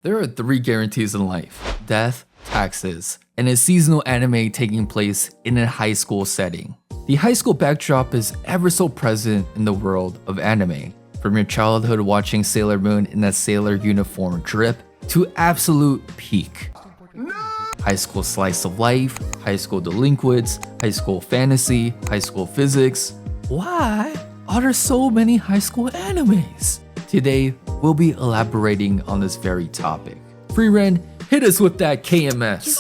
There are three guarantees in life: death, taxes, and a seasonal anime taking place in a high school setting. The high school backdrop is ever so present in the world of anime. From your childhood watching Sailor Moon in that sailor uniform drip to absolute peak. High school slice of life, high school delinquents, high school fantasy, high school physics. Why are there so many high school animes? Today, we'll be elaborating on this very topic. Freeren, hit us with that KMS.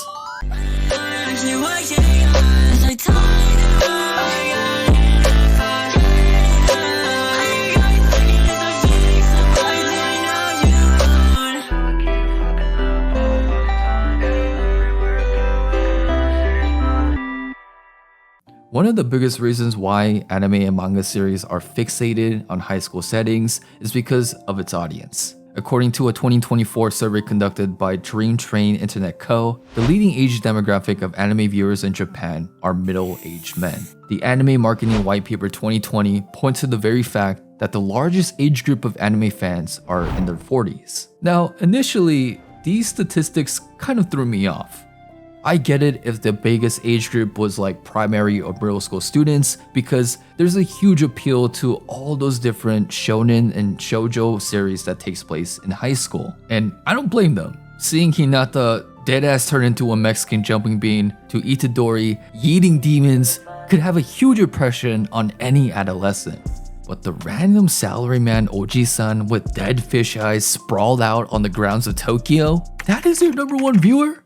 One of the biggest reasons why anime and manga series are fixated on high school settings is because of its audience. According to a 2024 survey conducted by Dream Train Internet Co., the leading age demographic of anime viewers in Japan are middle-aged men. The Anime Marketing White Paper 2020 points to the very fact that the largest age group of anime fans are in their 40s. Now, initially, these statistics kind of threw me off. I get it if the biggest age group was like primary or middle school students, because there's a huge appeal to all those different shonen and shoujo series that takes place in high school. And I don't blame them. Seeing Hinata deadass turn into a Mexican jumping bean to Itadori yeeting demons could have a huge impression on any adolescent. But the random salaryman Oji-san with dead fish eyes sprawled out on the grounds of Tokyo, that is your number one viewer?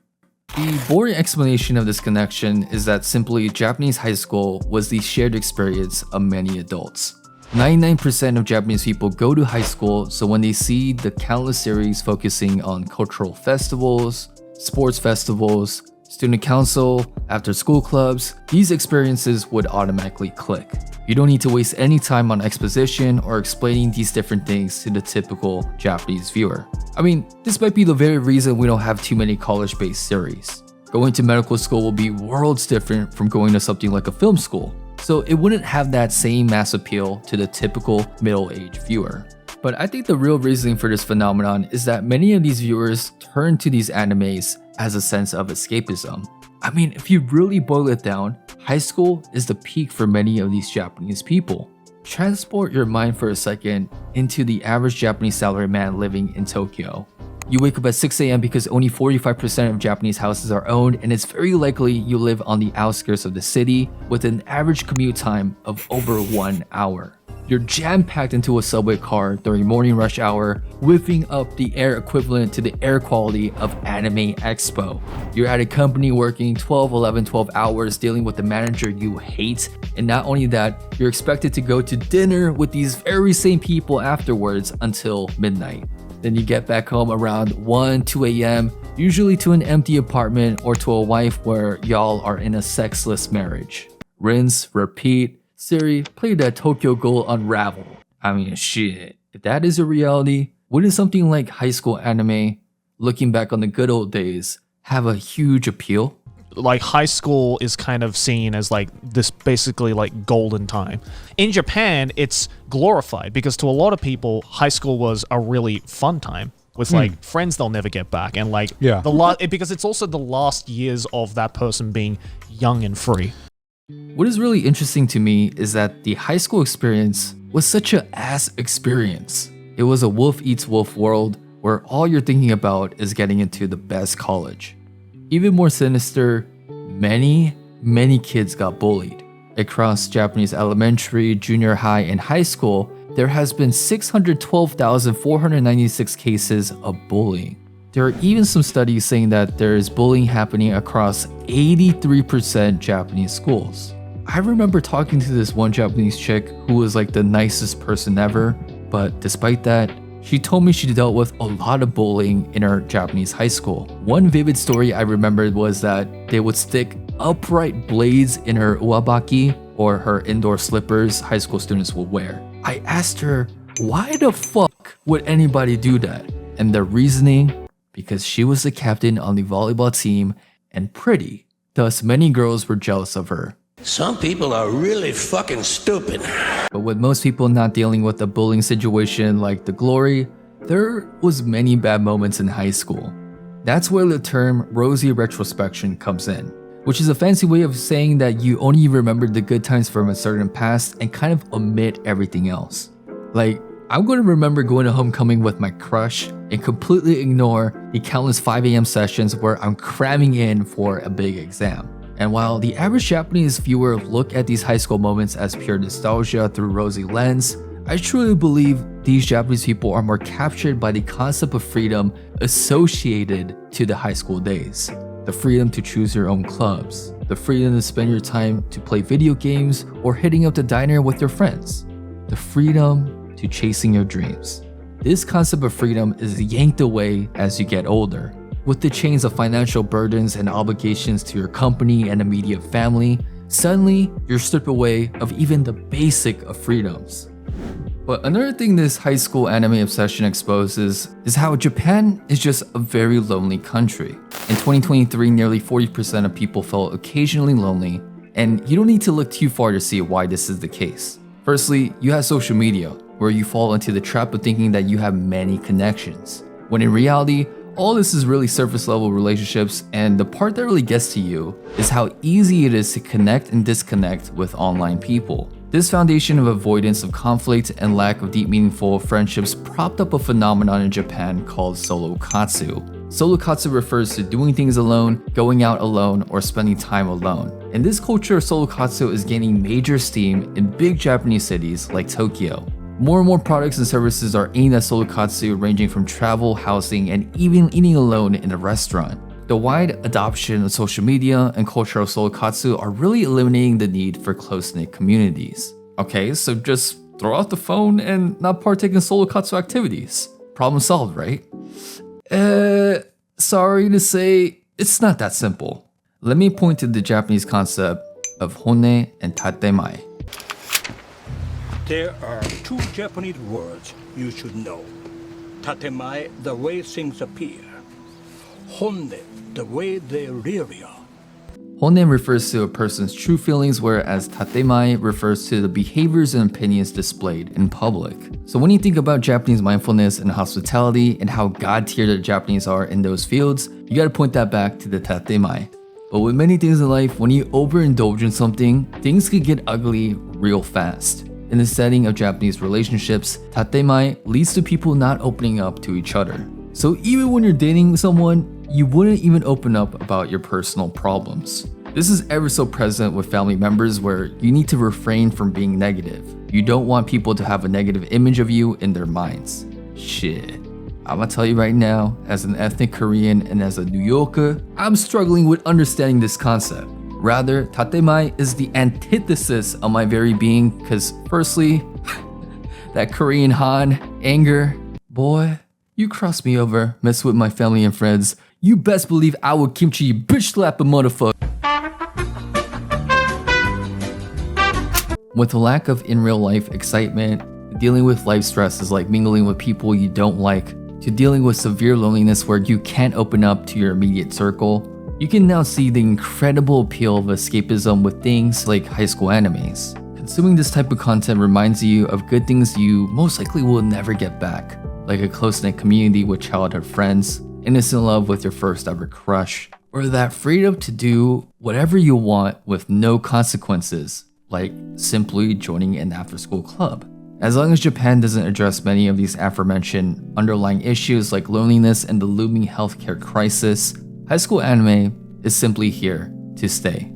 The boring explanation of this connection is that simply Japanese high school was the shared experience of many adults. 99% of Japanese people go to high school, so when they see the countless series focusing on cultural festivals, sports festivals, student council, after school clubs, these experiences would automatically click. You don't need to waste any time on exposition or explaining these different things to the typical Japanese viewer. I mean, this might be the very reason we don't have too many college-based series. Going to medical school will be worlds different from going to something like a film school, so it wouldn't have that same mass appeal to the typical middle-aged viewer. But I think the real reason for this phenomenon is that many of these viewers turn to these animes as a sense of escapism. I mean, if you really boil it down, high school is the peak for many of these Japanese people. Transport your mind for a second into the average Japanese salaryman living in Tokyo. You wake up at 6 a.m. because only 45% of Japanese houses are owned, and it's very likely you live on the outskirts of the city with an average commute time of over 1 hour. You're jam-packed into a subway car during morning rush hour, whiffing up the air equivalent to the air quality of Anime Expo. You're at a company working 12 hours dealing with the manager you hate, and not only that, you're expected to go to dinner with these very same people afterwards until midnight. Then you get back home around 2 a.m., usually to an empty apartment or to a wife where y'all are in a sexless marriage. Rinse, repeat. Siri, play that Tokyo Ghoul Unravel. I mean, shit. If that is a reality, wouldn't something like high school anime, looking back on the good old days, have a huge appeal? Like, high school is kind of seen as like this basically like golden time. In Japan, it's glorified because to a lot of people, high school was a really fun time with like friends they'll never get back, and like because it's also the last years of that person being young and free. What is really interesting to me is that the high school experience was such a ass experience. It was a wolf eats wolf world where all you're thinking about is getting into the best college. Even more sinister, many kids got bullied. Across Japanese elementary, junior high, and high school, there has been 612,496 cases of bullying. There are even some studies saying that there is bullying happening across 83% Japanese schools. I remember talking to this one Japanese chick who was like the nicest person ever, but despite that, she told me she dealt with a lot of bullying in her Japanese high school. One vivid story I remembered was that they would stick upright blades in her uabaki, or her indoor slippers high school students would wear. I asked her, why the fuck would anybody do that? And their reasoning: because she was the captain on the volleyball team and pretty, thus many girls were jealous of her. Some people are really fucking stupid. But with most people not dealing with a bullying situation like the glory, There was many bad moments in high school. That's where the term rosy retrospection comes in, which is a fancy way of saying that you only remember the good times from a certain past and kind of omit everything else. Like, I'm going to remember going to homecoming with my crush and completely ignore the countless 5 a.m. sessions where I'm cramming in for a big exam. And while the average Japanese viewer look at these high school moments as pure nostalgia through rosy lens, I truly believe these Japanese people are more captured by the concept of freedom associated to the high school days. The freedom to choose your own clubs, the freedom to spend your time to play video games or hitting up the diner with your friends, the freedom to chasing your dreams. This concept of freedom is yanked away as you get older. With the chains of financial burdens and obligations to your company and immediate family, suddenly you're stripped away of even the basic of freedoms. But another thing this high school anime obsession exposes is how Japan is just a very lonely country. In 2023, nearly 40% of people felt occasionally lonely, and you don't need to look too far to see why this is the case. Firstly, you have social media, where you fall into the trap of thinking that you have many connections, when in reality, all this is really surface level relationships, and the part that really gets to you is how easy it is to connect and disconnect with online people. This foundation of avoidance of conflict and lack of deep meaningful friendships propped up a phenomenon in Japan called solokatsu. Solokatsu refers to doing things alone, going out alone, or spending time alone. And this culture of solokatsu is gaining major steam in big Japanese cities like Tokyo. More and more products and services are aimed at solokatsu, ranging from travel, housing, and even eating alone in a restaurant. The wide adoption of social media and cultural solokatsu are really eliminating the need for close-knit communities. Okay, so just throw out the phone and not partake in solokatsu activities. Problem solved, right? Sorry to say, it's not that simple. Let me point to the Japanese concept of honne and tatemae. There are two Japanese words you should know. Tatemae, the way things appear. Honne, the way they really are. Honne refers to a person's true feelings, whereas tatemae refers to the behaviors and opinions displayed in public. So when you think about Japanese mindfulness and hospitality and how god-tier the Japanese are in those fields, you gotta point that back to the tatemae. But with many things in life, when you overindulge in something, things could get ugly real fast. In the setting of Japanese relationships, tatemae leads to people not opening up to each other. So even when you're dating someone, you wouldn't even open up about your personal problems. This is ever so present with family members where you need to refrain from being negative. You don't want people to have a negative image of you in their minds. Shit. I'ma tell you right now, as an ethnic Korean and as a New Yorker, I'm struggling with understanding this concept. Rather, tatemae is the antithesis of my very being, because firstly, that Korean Han, anger, boy, you cross me over, mess with my family and friends, you best believe I would kimchi you bitch slap a motherfucker. With a lack of in real life excitement, dealing with life stresses like mingling with people you don't like, to dealing with severe loneliness where you can't open up to your immediate circle, you can now see the incredible appeal of escapism with things like high school animes. Consuming this type of content reminds you of good things you most likely will never get back, like a close-knit community with childhood friends, innocent love with your first ever crush, or that freedom to do whatever you want with no consequences, like simply joining an after-school club. As long as Japan doesn't address many of these aforementioned underlying issues like loneliness and the looming healthcare crisis, high school anime is simply here to stay.